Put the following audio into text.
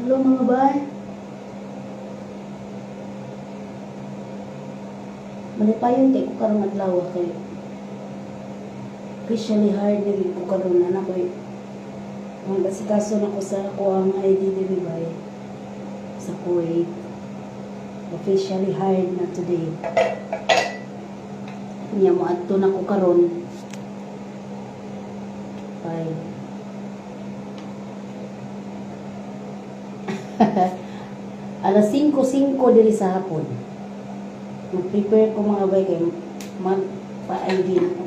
Hello mga bay. Malipayon kay ko karong adlaw kay officially hired na gid ko karon na ko. Magasikaso na ko sa ako ang ID diri bay sa Kuwait. Officially hired na today. Niya mo adto na ko karon. Bye. Alas 5:05 diri sa hapon. Mag-prepare ko mga bay kay mag-pa-ID na ko.